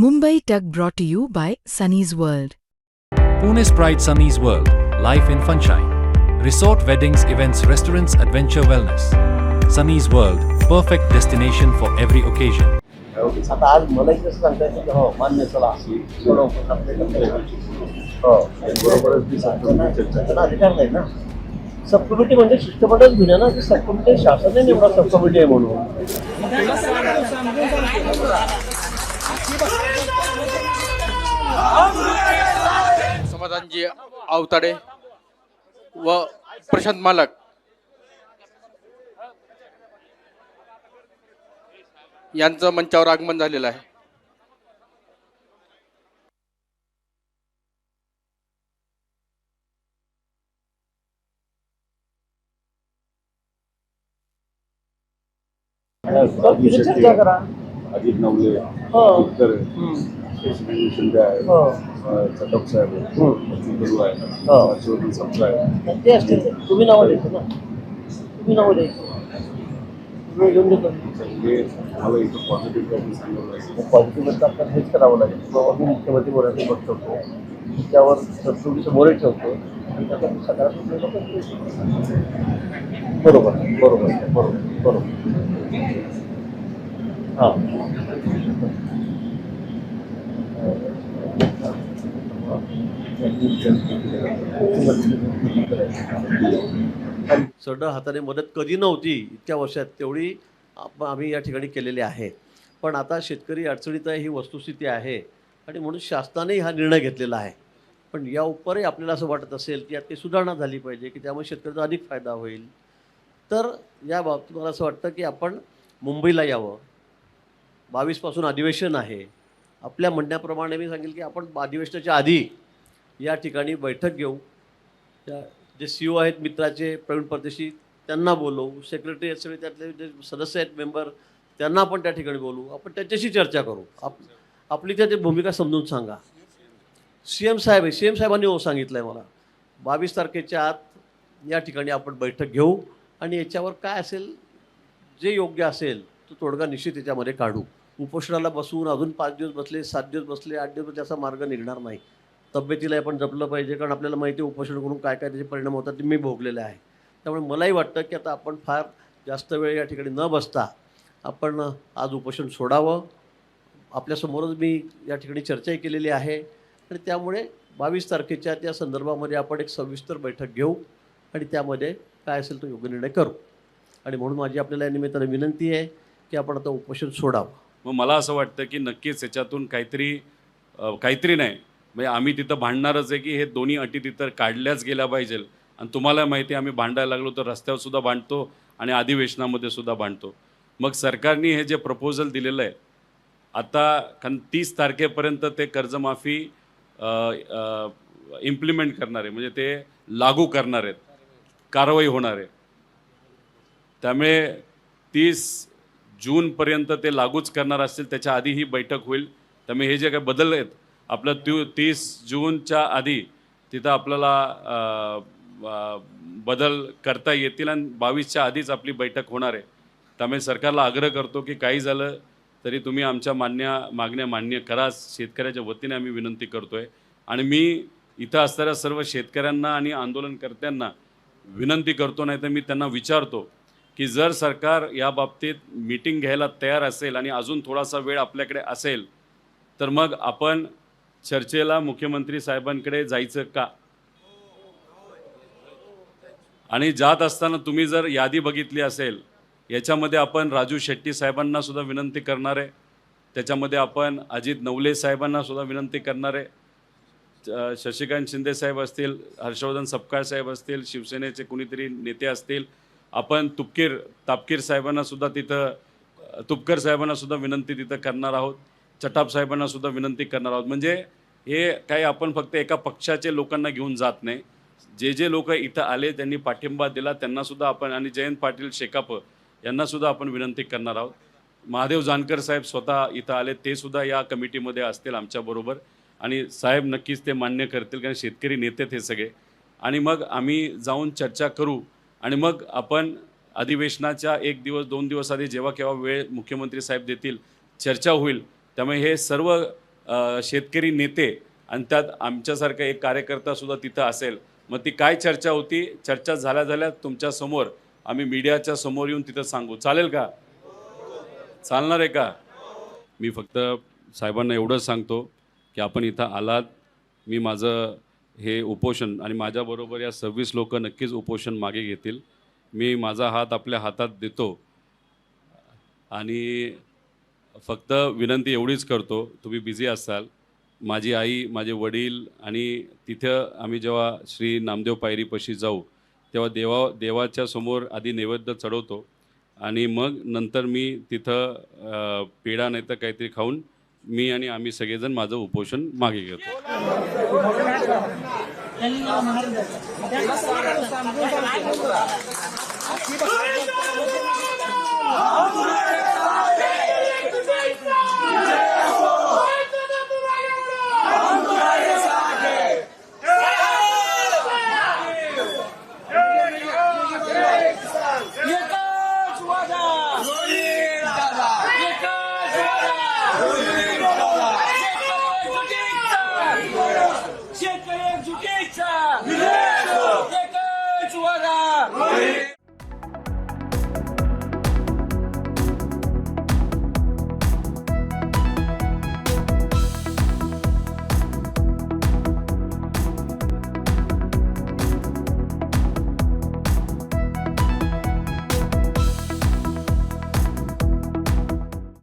Mumbai Tug brought to you by Sunny's World. Pune's Pride Sunny's World, life in funshine. Resort weddings, events, restaurants, adventure wellness. Sunny's World, perfect destination for every occasion. आता आज मला कसं सांगता येतं की हो मान्य चला बरोबर हो बरोबरच ती चर्चा अधिकार नाही ना. सब कमिटी म्हणजे शिष्टमंडळ घेऊन ना की सब कमिटी शासनाने निवडा सब कमिटी आहे म्हणून. समाधानजी आवताडे व प्रशांत मालक यांचं मंचावर आगमन झालेलं आहे. चर्चा करा. अजित नवले उत्तर शिंदे आहे चटप साहेब आहे हर्षवर्धन सप्ता आहे ते असतील तुम्ही नावं द्यायचं ना. तुम्ही नावं द्यायचं घेऊन देतो. हे मला इथं पॉझिटिव्ह काही सांगावं पॉझिटिव्ह आपल्याला हेच करावं लागेल. बाबा मी मुख्यमंत्री बोलायचं बघ ठेवतो त्यावर तरतुदीचं मोरे ठेवतो आणि त्याचा सकारात्मक बरोबर बरोबर बरोबर बरोबर हां सढळ हाताने मदत कधी नव्हती इतक्या वर्षात तेवढी आम्ही या ठिकाणी केलेली आहे. पण आता शेतकरी अडचणीत आहे ही वस्तुस्थिती आहे आणि म्हणून शासनाने हा निर्णय घेतलेला आहे. पण या उपरही आपल्याला असं वाटत असेल की यात ते सुधारणा झाली पाहिजे की त्यामुळे शेतकऱ्याचा अधिक फायदा होईल. तर या बाबतीत मला असं वाटतं की आपण मुंबईला यावं. 22 अधिवेशन आहे. आपल्या म्हणण्याप्रमाणे मी सांगेल की आपण अधिवेशनाच्या आधी या ठिकाणी बैठक घेऊ. त्या जे CEO आहेत मित्राचे प्रवीण परदेशी त्यांना बोलवू. सेक्रेटरी सगळे त्यातले जे सदस्य आहेत मेंबर त्यांना आपण त्या ठिकाणी बोलवू. आपण त्याच्याशी चर्चा करू. आपली त्याची भूमिका समजून सांगा. CM साहेबांनी सांगितलं आहे मला 22 तारखेच्या आत या ठिकाणी आपण बैठक घेऊ आणि याच्यावर काय असेल जे योग्य असेल तो तोडगा निश्चित याच्यामध्ये काढू. उपोषणाला बसून अजून 5 दिवस बसले 7 दिवस बसले 8 दिवस बसले असा मार्ग निघणार नाही. तब्येतीला आपण जपलं पाहिजे कारण आपल्याला माहिती आहे उपोषण करून काय काय त्याचे परिणाम होतात ते मी भोगलेले आहे. त्यामुळे मलाही वाटतं की आता आपण फार जास्त वेळ या ठिकाणी न बसता आपण आज उपोषण सोडावं. आपल्यासमोरच मी या ठिकाणी चर्चाही केलेली आहे आणि त्यामुळे 22 तारखेच्या त्या संदर्भामध्ये आपण एक सविस्तर बैठक घेऊ आणि त्यामध्ये काय असेल तो योग्य निर्णय करू. आणि म्हणून माझी आपल्याला या निमित्ताने विनंती आहे की आपण आता उपोषण सोडावं. मग मला असं वाटतं की नक्कीच याच्यातून काहीतरी नाही म्हणजे आम्ही तिथं भांडणारच आहे की हे दोन्ही अटी तिथं काढल्याच गेल्या पाहिजे. आणि तुम्हाला माहिती आहे आम्ही भांडायला लागलो तर रस्त्यावर सुद्धा भांडतो आणि अधिवेशनामध्ये सुद्धा भांडतो. मग सरकारने हे जे प्रपोजल दिलेलं आहे आता 30 तारखेपर्यंत ते कर्जमाफी इम्प्लिमेंट करणार आहे म्हणजे ते लागू करणार आहेत कारवाई होणार आहे. त्यामुळे 30 जूनपर्यंत ते लागूच करणार असतील त्याच्या आधी ही बैठक होईल. त्यामुळे हे जे काही बदल आहेत आपलं 30 जूनच्या आधी तिथं आपल्याला बदल करता येतील आणि 22च्या आधीच आपली बैठक होणार आहे. त्यामुळे सरकारला आग्रह करतो की काही झालं तरी तुम्ही आमच्या मागण्या मान्य करा. शेतकऱ्याच्या वतीने आम्ही विनंती करतो आहे. आणि मी इथं असणाऱ्या सर्व शेतकऱ्यांना आणि आंदोलनकर्त्यांना विनंती करतो नाही तर मी त्यांना विचारतो की जर सरकार या बाबतीत मीटिंग घ्यायला तयार असेल आणि अजून थोडासा वेळ आपल्याकडे असेल तर मग आपण चर्चेला मुख्यमंत्री साहेबांकडे जायचं का. आणि जात असताना तुम्ही जर यादी बघितली असेल याच्यामध्ये आपण राजू शेट्टी साहेबांना सुद्धा विनंती करणार आहे. त्याच्यामध्ये आपण अजित नवले साहेबांना सुद्धा विनंती करणार आहे. शशिकांत शिंदे साहेब असतील हर्षवर्धन सपकाळ साहेब असतील शिवसेनेचे कुणीतरी नेते असतील आपण तापकीर साहेबांना सुद्धा तिथं तुपकर साहेबांना सुद्धा विनंती तिथं करणार आहोत. चटाप साहेबांना सुद्धा विनंती करणार आहोत. म्हणजे हे काही आपण फक्त एका पक्षाचे लोकांना घेऊन जात नाही. जे लोक इथं आले त्यांनी पाठिंबा दिला त्यांनासुद्धा आपण आणि जयंत पाटील शेकाप यांनासुद्धा आपण विनंती करणार आहोत. महादेव जानकर साहेब स्वतः इथं आले ते सुद्धा या कमिटीमध्ये असतील आमच्याबरोबर आणि साहेब नक्कीच ते मान्य करतील कारण शेतकरी नेते हे सगळे. आणि मग आम्ही जाऊन चर्चा करू आणि मग आपण अधिवेशनाच्या 1 दिवस 2 दिवस आधी जेव्हा केव्हा वेळ मुख्यमंत्री साहेब देतील चर्चा होईल. त्यामुळे हे सर्व शेतकरी नेते आणि त्यात आमच्यासारखा एक कार्यकर्तासुद्धा तिथं असेल. मग ती काय चर्चा होती, चर्चा झाल्या तुमच्यासमोर आम्ही मीडियाच्या समोर येऊन तिथं सांगू. चालेल का? चालणार आहे का? मी फक्त साहेबांना एवढंच सांगतो की आपण इथं आलात, मी माझं हे उपोषण आणि माझ्याबरोबर या 26 लोक नक्कीच उपोषण मागे घेतील. मी माझा हात आपल्या हातात देतो आणि फक्त विनंती एवढीच करतो, तुम्ही बिझी असाल, माझी आई, माझे वडील आणि तिथं आम्ही जेव्हा श्री नामदेव पायरीपाशी जाऊ तेव्हा देवाच्या समोर आधी नैवेद्य चढवतो आणि मग नंतर मी तिथं पेढा नाही तर काहीतरी खाऊन मी आणि आम्ही सगळेजण माझं उपोषण मागे घेतो. शेतकरी